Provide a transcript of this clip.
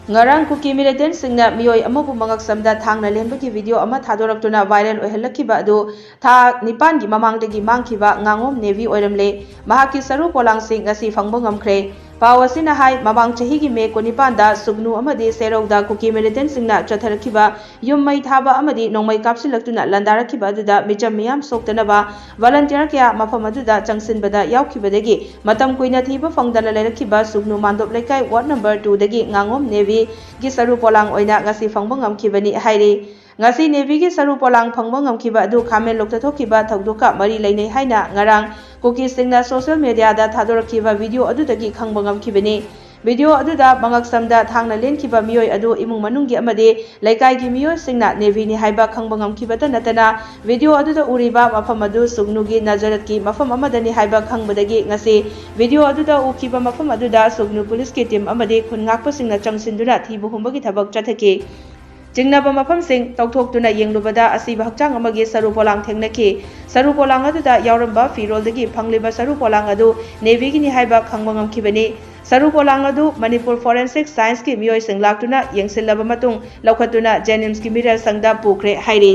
ngarang kuki militant singna miyoi amabu mangak samda thangna lenbagi video ama thadorактuna viral oihalakhiba adu tha nipan gi mamangdagi mangkhiba ngangom navy oiramle mahaki saru polang sing ngasi phangba ngamkhre पाव असिना high मबांग चही की मे कोनिपान सुगनु अमदी सेरौदा cookie militant सिंगना चथरखिबा yum मई थाबा अमदी नोंमई कापसिलक्तुना लंदारखिबा अदुदा Mitcham मियाम सोक्तनबा volunteer क्या मफम अदुदा चंगसिनबदा यावखिबदगी मतम कुइना थीबा फंगदना लेरखिबा सुगनु मांदोप लेकाई ward number 2 दगी nganगोम navy गी सरू पोलांग ओइना ngasi फंगबा ngamkhibani हाइरे ngasi navy की सरू पोलांग फंगबा ngamkhiba adu खामेन लोकता थोखिबा थौदोका मरी लेने हाइना ngarang कुकी सिंगना सोशल मीडिया दा थादोरखिबा वीडियो अदुदगी खंगबा ngamkhibani वीडियो अदुदा बंगक समदा थांगना लेनखिबा मियोय अदु इमुंग मनुंगी अमदे लैकाई की मियोय सिंगना नेवी नि हाइबा खंगबा ngamkhibata natana वीडियो अदुदा उरिबा मफम अदु सुगनुगी नजरत की मफम अमदनी हाइबा खंगबदगी ngasi वीडियो अदुदा उखिबा मफम अदुदा सुगनु पुलिस की टीम अमदे खुनगाकपा सिंगना चंगसिनदुना थीबु हुंबगी थबक चथके चिंगनाबा मफम सिंग तौथोक्तुना येंगलुबदा असिबा हक्चांग अमगे सरू पोलांग थेंगनखि सरू पोलांग अदुदा यावरंबा फिरोलदगी फंगलिबा सरू पोलांग अदु नेवी नि हाइबा खंगबा ngamkhibani सरू पोलांग अदु मणिपुर फोरेंसिक साइंस की मियोय सिंग लाक्तुना येंगसिलबा मतुंग लौखतुना जेनिम्स की मिरर संगदा पुखरे हाइरे।